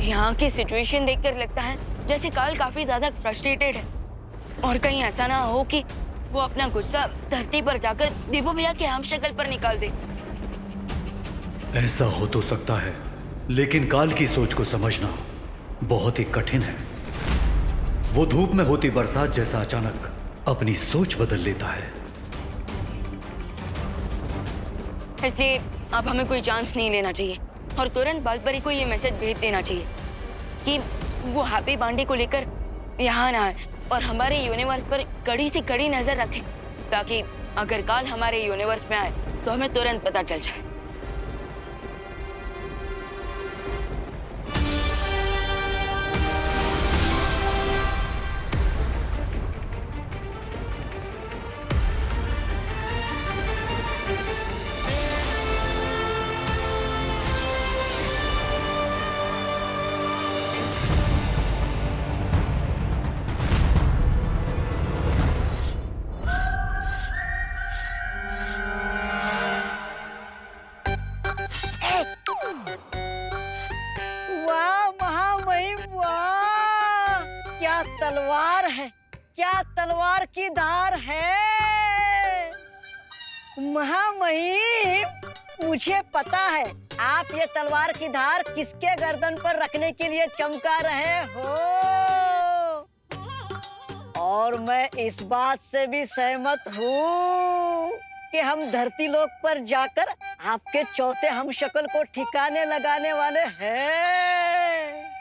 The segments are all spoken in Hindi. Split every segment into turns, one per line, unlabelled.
यहाँ की सिचुएशन देखकर लगता है जैसे काल काफी ज्यादा फ्रस्ट्रेटेड है और कहीं ऐसा ना हो कि वो अपना गुस्सा धरती पर जाकर देवो भैया के हम शक्ल पर निकाल दे।
ऐसा हो तो सकता है, लेकिन काल की सोच को समझना बहुत ही कठिन है। वो धूप में होती बरसात जैसा अचानक अपनी सोच बदल लेता है।
इसलिए अब हमें कोई चांस नहीं लेना चाहिए और तुरंत बालपरी को ये मैसेज भेज देना चाहिए कि वो हैप्पी बर्थडे को लेकर यहाँ ना आए और हमारे यूनिवर्स पर कड़ी से कड़ी नजर रखे, ताकि अगर काल हमारे यूनिवर्स में आए तो हमें तुरंत पता चल जाए।
वाह महामहिम, वाह क्या तलवार है, क्या तलवार की धार है। महामहिम, मुझे पता है आप ये तलवार की धार किसके गर्दन पर रखने के लिए चमका रहे हो, और मैं इस बात से भी सहमत हूँ कि हम धरती लोक पर जाकर आपके चौथे हमशक्ल को ठिकाने लगाने वाले हैं।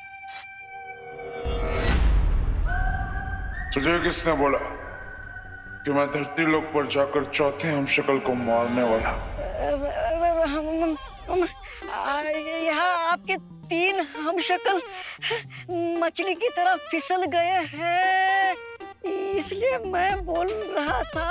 तुझे किसने बोला कि मैं धरती लोक पर जाकर चौथे हमशक्ल को मारने वाला?
यहाँ आपके 3 हमशक्ल मछली की तरह फिसल गए हैं, इसलिए मैं बोल रहा था।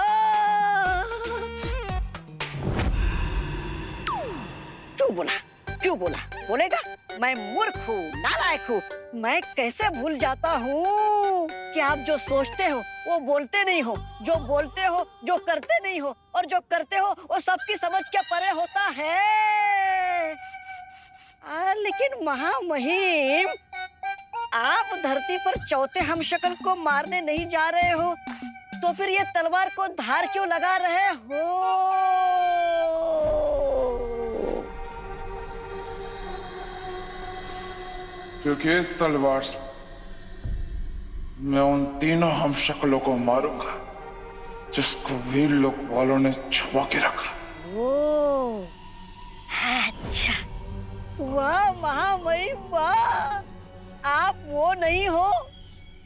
क्यों बोला? बोलेगा? मैं मूर्ख हूँ, नालायक हूँ। मैं कैसे भूल जाता हूँ कि आप जो सोचते हो वो बोलते नहीं हो, जो बोलते हो जो करते नहीं हो, और जो करते हो वो सबकी समझ के परे होता है। लेकिन महामहिम, आप धरती पर चौथे हमशक्ल को मारने नहीं जा रहे हो, तो फिर ये तलवार को धार क्यों लगा रहे हो?
क्योंकि इस तलवार से मैं उन तीनों हमशक्लों को मारूंगा जिसको वीर लोक वालों ने छुपा के रखा।
ओ, अच्छा, वाह महामहिम, वाह। आप वो नहीं हो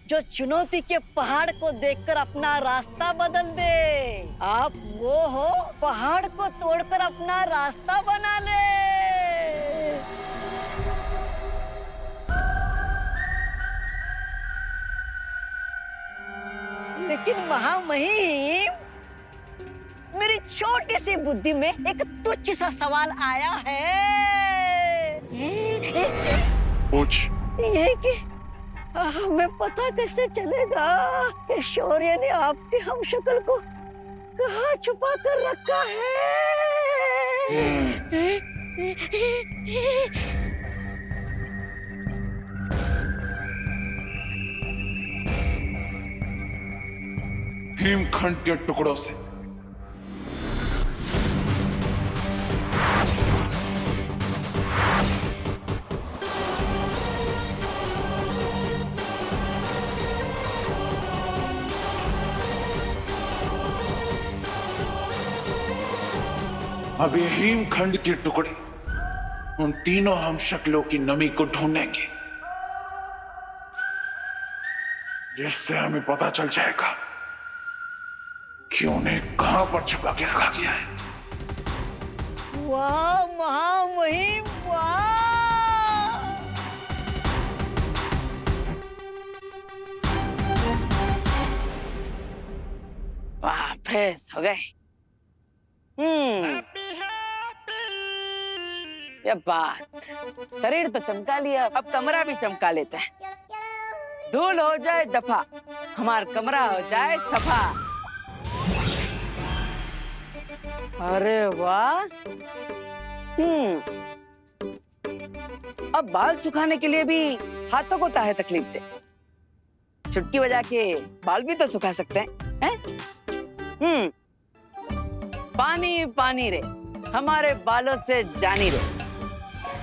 जो चुनौती के पहाड़ को देखकर अपना रास्ता बदल दे। आप वो हो पहाड़ को तोड़कर अपना रास्ता बना ले। लेकिन महामहिम, मेरी छोटी सी बुद्धि में एक तुच्छ सा सवाल आया है।
पूछ।
ये कि हमें पता कैसे चलेगा कि शौर्य ने आपके हमशक्ल को कहाँ छुपा कर रखा है?
हिमखंड के टुकड़ों से। अब ये हिमखंड के टुकड़े उन तीनों हमशक्लों की नमी को ढूंढेंगे, जिससे हमें पता चल जाएगा कि उन्हें कहां पर छुपा के रखा गया है।
वाह महामहिम, वाह।
वाह, फ्रेश हो गए। ये बात, शरीर तो चमका लिया, अब कमरा भी चमका लेते हैं। धूल हो जाए दफा, हमारा कमरा हो जाए सफा। अरे वाह।
अब बाल सुखाने के लिए भी हाथों को काहे तकलीफ दे? चुटकी बजा के बाल भी तो सुखा सकते हैं? पानी पानी रे, हमारे बालों से जानी रे।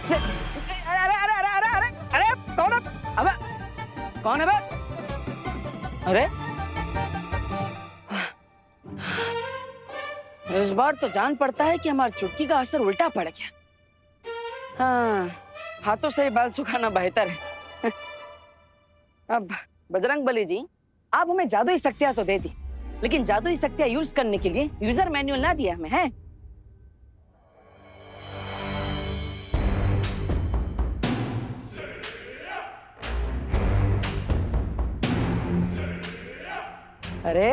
अरे अरे अरे अरे अरे अरे अरे कौन है? अबे कौन है बे? अरे इस बार तो जान पड़ता है कि हमारी चुटकी का असर उल्टा पड़ गया। हाँ, हाथों से ही बाल सुखाना बेहतर है। अब बजरंग बली जी, आप हमें जादुई शक्तियां तो दे दी, लेकिन जादुई शक्तियां यूज करने के लिए यूजर मैनुअल ना दिया हमें, है? अरे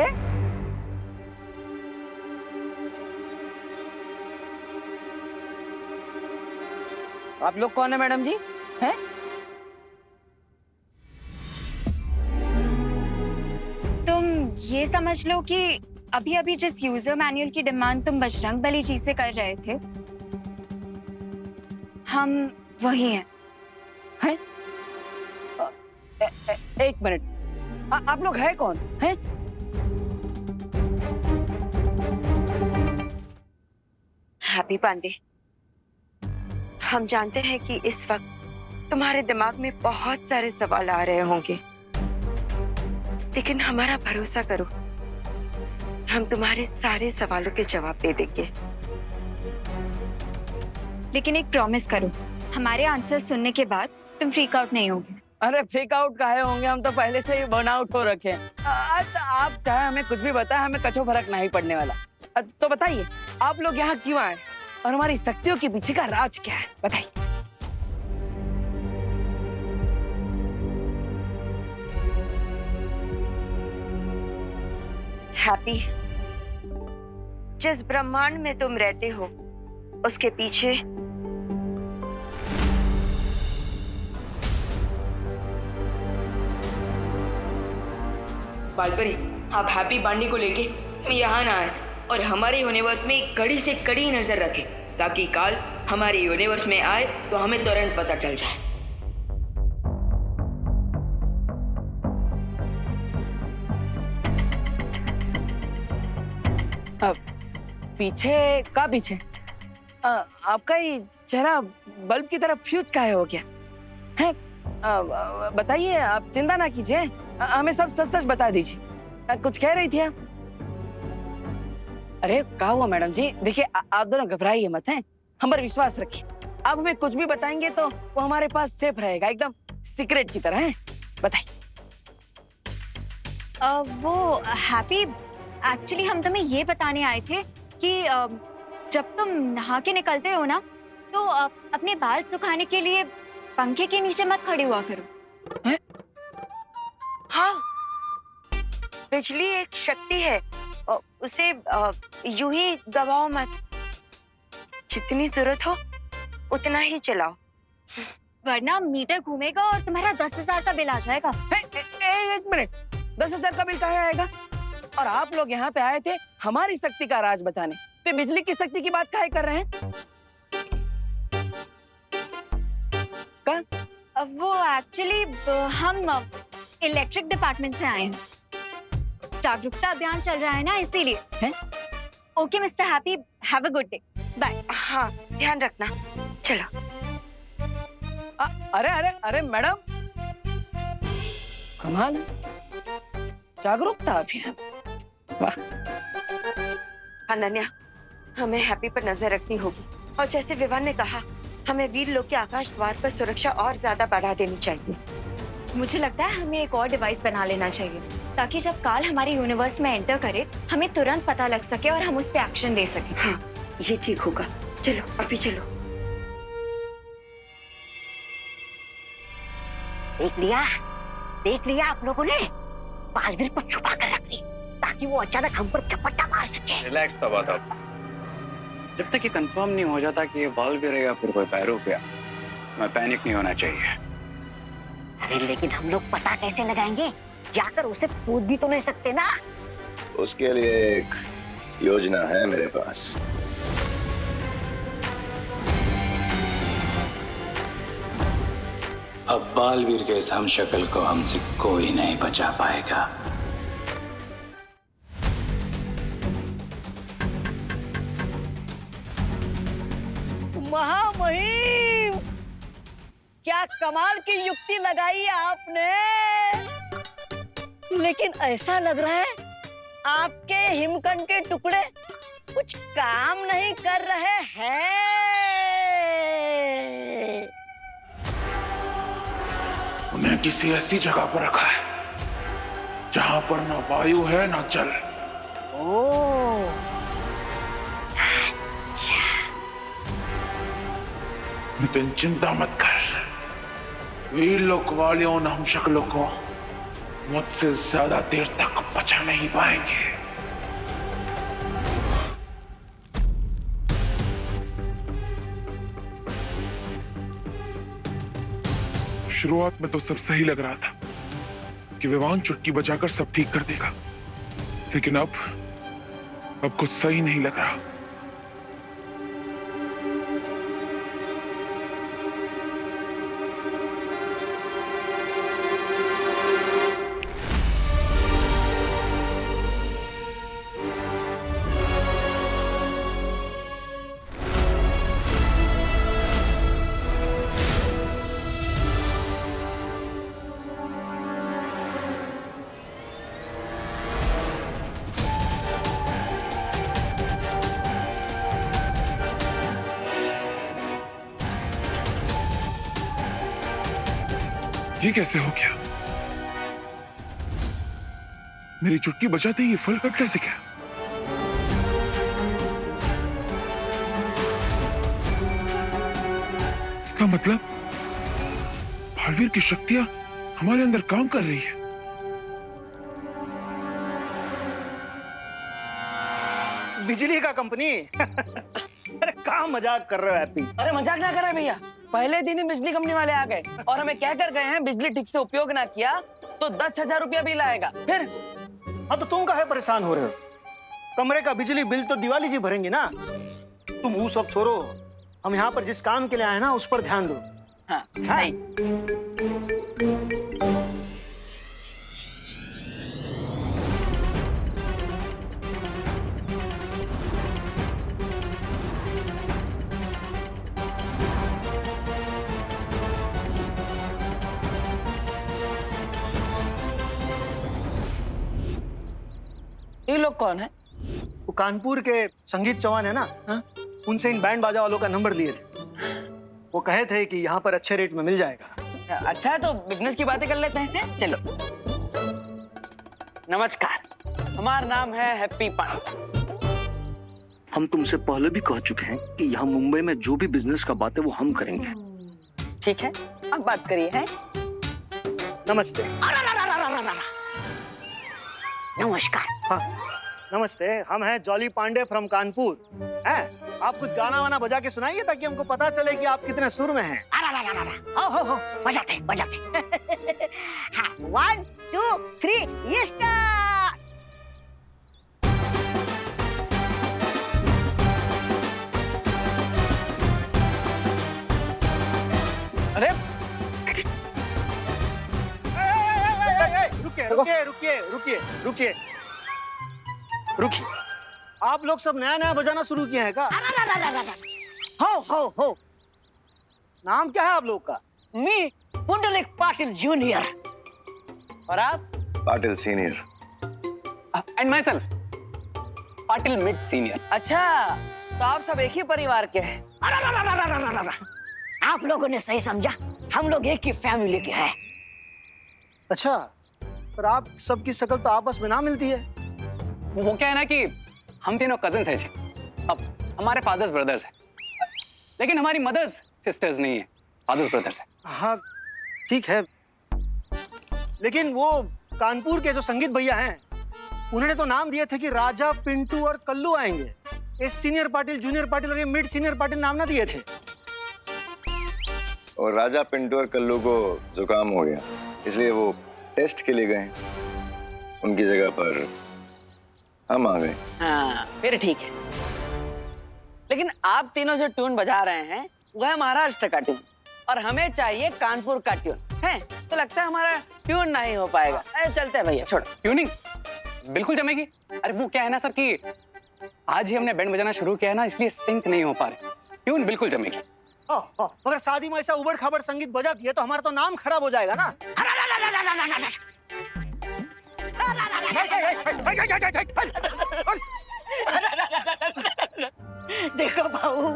आप लोग कौन है मैडम जी? हैं?
तुम ये समझ लो कि अभी अभी जिस यूजर मैनुअल की डिमांड तुम बजरंग बली जी से कर रहे थे, हम वही हैं।
हैं? एक मिनट, आप लोग हैं कौन? हैं?
हैप्पी पांडे, हम जानते हैं कि इस वक्त तुम्हारे दिमाग में बहुत सारे सवाल आ रहे होंगे, लेकिन हमारा भरोसा करो, हम तुम्हारे सारे सवालों के जवाब दे देंगे।
लेकिन एक प्रॉमिस करो, हमारे आंसर सुनने के बाद तुम फ्रीक आउट नहीं होगे।
अरे फ्रीक आउट काहे होंगे, हम तो पहले से ही बर्न आउट हो रखे हैं। अच्छा, आप चाहे हमें कुछ भी बताएं, हमें कछो फर्क नहीं पड़ने वाला। तो बताइए, आप लोग यहाँ क्यों आए और हमारी शक्तियों के पीछे का राज क्या है? बताइए।
हैप्पी, जिस ब्रह्मांड में तुम रहते हो उसके पीछे बालपरी, आप हैप्पी पांडे को लेके यहाँ ना आए और हमारे यूनिवर्स में कड़ी से कड़ी नजर रखें, ताकि काल हमारे यूनिवर्स में आए तो हमें तुरंत पता चल जाए।
पीछे का पीछे? आपका ही चेहरा बल्ब की तरफ फ्यूज काहे हो गया है? बताइए, आप चिंता ना कीजिए, हमें सब सच सच बता दीजिए। कुछ कह रही थी आप? अरे क्या हुआ मैडम जी? देखिए, आप दोनों घबराइए मत, हैं? हम पर विश्वास रखिए। आप हमें कुछ भी बताएंगे तो वो हमारे पास सेफ रहेगा, एकदम सीक्रेट की तरह, है? बताइए।
वो हैप्पी, एक्चुअली हम तुम्हें ये बताने आए थे कि जब तुम नहा के निकलते हो ना, तो अपने बाल सुखाने के लिए पंखे के नीचे मत खड़े हुआ करो।
है?
हाँ, बिजली एक शक्ति है, उसे यूं ही दबाओ मत, जितनी जरूरत हो उतना ही चलाओ,
वरना मीटर घूमेगा और तुम्हारा 10,000 का बिल आ जाएगा।
एक मिनट, 10,000 का बिल कहाँ आएगा? और आप लोग यहाँ पे आए थे हमारी शक्ति का राज बताने, तो बिजली की शक्ति की बात काहे कर रहे हैं?
वो एक्चुअली हम इलेक्ट्रिक डिपार्टमेंट से आए हैं, जागरूकता अभियान चल रहा है ना, इसीलिए। Okay mister Happy, have a good day, bye.
हाँ, ध्यान रखना, चलो।
अरे अरे अरे मैडम, कमाल है, जागरूकता अभियान, वाह।
अनन्या, हमें हैप्पी पर नजर रखनी होगी, और जैसे विवान ने कहा, हमें वीर लोक के आकाश द्वार पर सुरक्षा और ज्यादा बढ़ा देनी चाहिए।
मुझे लगता है हमें एक और डिवाइस बना लेना चाहिए, ताकि जब काल हमारे यूनिवर्स में एंटर करे, हमें तुरंत पता लग सके और हम उस पे एक्शन ले सके।
हाँ, ये ठीक होगा। चलो, अभी चलो।
देख लिया आप लोगों ने? बालवीर को छुपा कर रख ली, ताकि वो अचानक हम पर झपट्टा मार सके।
रिलैक्स था बात आप। जब तक ये कंफर्म नहीं हो जाता कि ये बालवीर है या फिर कोई पैरोपिया, मैं पैनिक नहीं होना चाहिए।
अरे लेकिन हम लोग पता कैसे लगाएंगे? जाकर उसे पूछ भी तो नहीं सकते ना।
उसके लिए एक योजना है मेरे पास।
अब बालवीर के इस हमशक्ल को हमसे कोई नहीं बचा पाएगा।
महामहिम, क्या कमाल की युक्ति लगाई है आपने। लेकिन ऐसा लग रहा है आपके हिमकंड के टुकड़े कुछ काम नहीं कर रहे हैं।
उन्हें किसी ऐसी जगह पर रखा है जहां पर ना वायु है ना जल।
ओह,
लेकिन चिंता मत कर, वीर लोक वालियों उन हमशक्लों को मुझसे ज्यादा देर तक बचा नहीं पाएंगे। शुरुआत में तो सब सही लग रहा था कि विवान चुटकी बजाकर सब ठीक कर देगा, लेकिन अब कुछ सही नहीं लग रहा। ये कैसे हो गया? मेरी चुटकी बजाते ही ये फल कट कैसे गया? इसका मतलब बालवीर की शक्तियां हमारे अंदर काम कर रही है।
बिजली का कंपनी अरे कहाँ मजाक कर रहे हो हैप्पी?
अरे मजाक ना करे भैया, पहले दिन ही बिजली कंपनी वाले आ गए और हमें क्या कर गए हैं, बिजली ठीक से उपयोग ना किया तो 10,000 रुपया बिल आएगा। फिर
हाँ तो तुम काहे परेशान हो रहे हो? कमरे का बिजली बिल तो दिवाली जी भरेंगे ना। तुम वो सब छोड़ो, हम यहाँ पर जिस काम के लिए आए ना उस पर ध्यान दो।
हाँ सही। ये लोग कौन है?
वो कानपुर के संगीत चौहान है ना, हाँ? उनसे इन बैंड बाजा वालों का नंबर लिए थे। वो कहे थे कि यहाँ पर अच्छे रेट में मिल जाएगा।
अच्छा है तो बिजनेस की बातें कर लेते हैं। चलो। नमस्कार, हमारा नाम है हैप्पी पांडे।
हम तुमसे पहले भी कह चुके हैं कि यहाँ मुंबई में जो भी बिजनेस का बात है वो हम करेंगे।
ठीक है, अब बात करिए। है
नमस्ते।
नमस्कार।
हाँ नमस्ते, हम हैं जॉली पांडे फ्रॉम कानपुर। हैं? आप कुछ गाना वाना बजा के सुनाइए ताकि हमको पता चले कि आप कितने सुर में हैं।
हो बजाते बजाते। हाँ, 1 2 3 ये स्टार्ट।
अरे
रुकिए। आप लोग सब नया नया बजाना शुरू किए हैं क्या?
हो
नाम क्या है आप लोग का?
मी पुंडलिक पाटिल जूनियर।
और आप?
Patil senior.
And my self Patil mid senior.
अच्छा, तो आप सब एक ही परिवार के हैं।
आप लोगों ने सही समझा, हम लोग एक ही फैमिली के हैं।
अच्छा, पर आप सबकी शक्ल तो आपस में ना मिलती है।
वो क्या है ना कि हम तीनों कजन्स हैं जी। अब हमारे फादर्स ब्रदर्स हैं, लेकिन हमारी मदर्स सिस्टर्स नहीं है, फादर्स ब्रदर्स हैं।
हाँ ठीक है, लेकिन वो कानपुर के जो संगीत भैया हैं उन्होंने तो नाम दिए थे कि राजा, पिंटू और कल्लू आएंगे। ये सीनियर पाटिल, जूनियर पाटिल और ये मिड सीनियर पाटिल नाम ना दिए थे।
और राजा, पिंटू और कल्लू को जुकाम हो गया, इसलिए वो टेस्ट के लिए गए। उनकी जगह पर हम आ गए।
हाँ फिर ठीक है, लेकिन आप तीनों जो ट्यून बजा रहे हैं वो है महाराष्ट्र का ट्यून और हमें चाहिए कानपुर का ट्यून है, तो लगता है हमारा ट्यून नहीं हो पाएगा। अरे चलते हैं भैया, छोड़ो।
ट्यूनिंग बिल्कुल जमेगी। अरे वो क्या है ना सर कि आज ही हमने बैंड बजाना शुरू किया है ना, इसलिए सिंक नहीं हो पा रहे। ट्यून बिल्कुल जमेगी।
अगर शादी में ऐसा उबड़ खाबड़ संगीत बजा दिए तो हमारा तो नाम खराब हो जाएगा ना।
देखो भाऊ,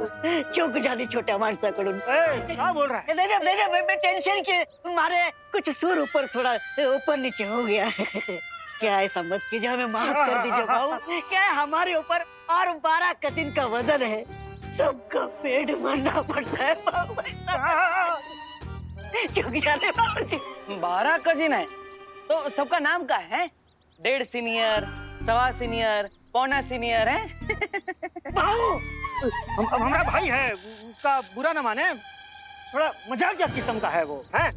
चूक झाली छोट्या माणसाकडून।
क्या बोल रहा है?
नहीं, मैं टेंशन के मारे कुछ सुर ऊपर थोड़ा ऊपर नीचे हो गया। क्या ऐसा मत कीजिए, हमें माफ कर दीजिए भाऊ। क्या है, हमारे ऊपर और 12 कजिन का वजन है, सबका पेट भरना पड़ता है भाऊ। चूक झाले भाऊ जी।
12 कजिन है तो सबका नाम का है? 1.5 सीनियर, 1.25 सीनियर, पौना सीनियर है।
भाऊ
हमारा भाई है, उसका बुरा न माने, थोड़ा मजाकिया किस्म का है वो, हैं?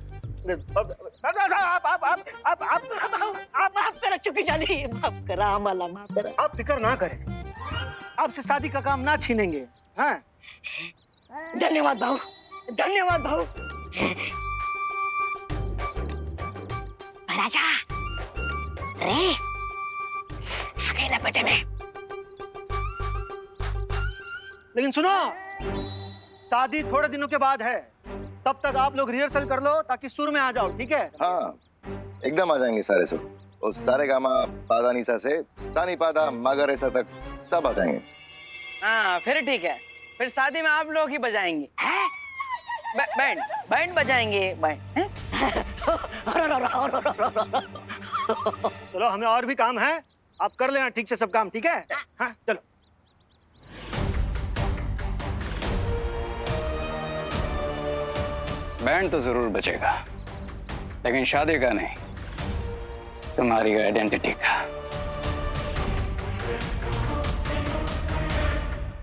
आप माफ करा चुकी जानी, माफ करा हमारा, माफ करा।
आप फिक्र ना करें, आपसे शादी का काम ना छीनेंगे। हाँ,
धन्यवाद भाऊ, धन्यवाद भाऊ। राजा रे आ गई लपेटे में।
लेकिन सुनो, शादी थोड़े दिनों के बाद है, तब तक आप लोग रिहर्सल कर लो ताकि सुर में आ जाओ, ठीक है?
हाँ, एकदम आ जाएंगे सारे सुर। उस सारे गामा पादा निसा से सानी पादा मागारेसा तक सब आ जाएंगे।
हाँ फिर ठीक है, फिर शादी में आप लोग ही बजाएंगे। बैंड बजाएंगे, बैंड।
चलो, हमें और भी काम है, आप कर लेना ठीक से सब काम, ठीक है? हाँ चलो।
बैंड तो जरूर बचेगा, लेकिन शादी का नहीं, तुम्हारी आइडेंटिटी का।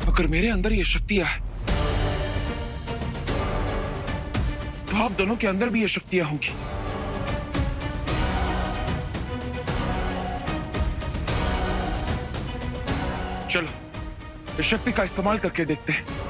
अगर मेरे अंदर ये शक्तियां है तो आप दोनों के अंदर भी ये शक्तियां होंगी। चलो, इस शक्ति का इस्तेमाल करके देखते हैं।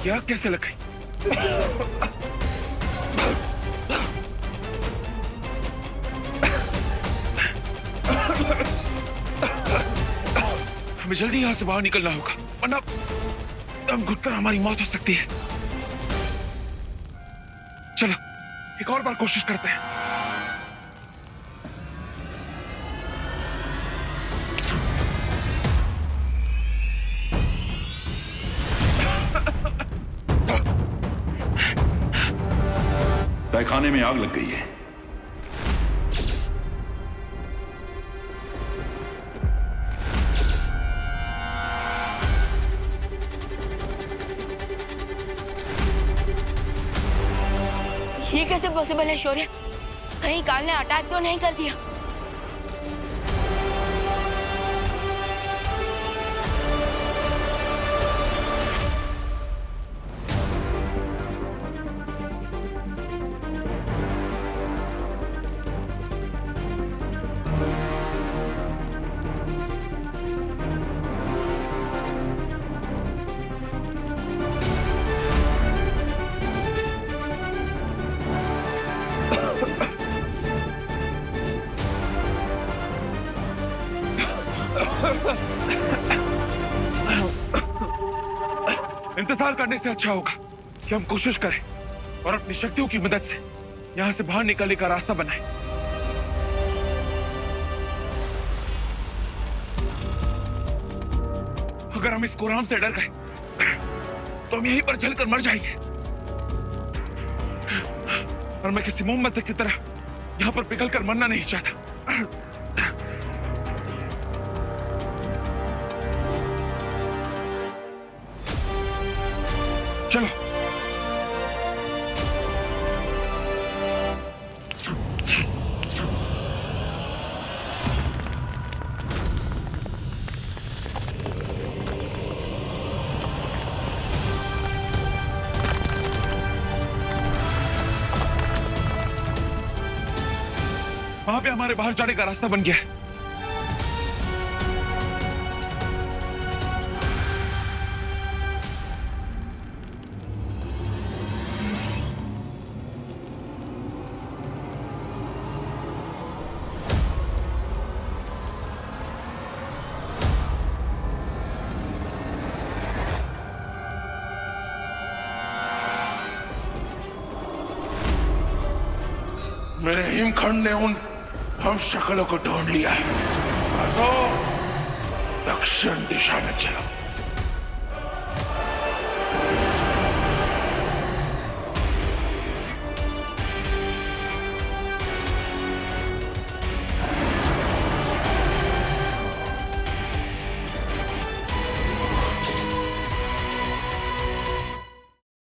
क्या कैसे लग गई? हमें जल्दी यहां से बाहर निकलना होगा, वरना दम घुटकर हमारी मौत हो सकती है। चलो, एक और बार कोशिश करते हैं।
तहखाने में आग लग गई है।
ये कैसे पॉसिबल है शौर्य? कहीं काल ने अटैक तो नहीं कर दिया?
इंतजार करने से अच्छा होगा कि हम कोशिश करें और अपनी शक्तियों की मदद से यहां से बाहर निकलने का रास्ता बनाएं। अगर हम इस कुरान से डर गए तो हम यहीं पर जलकर मर जाएंगे, और मैं किसी मोमबत्ती की तरह यहां पर पिघलकर मरना नहीं चाहता। चलो। वहां पे हमारे बाहर जाने का रास्ता बन गया है। मेरे हिमखंड ने उन हम शक्लों को ढूंढ लिया है। दक्षिण दिशा में चलो।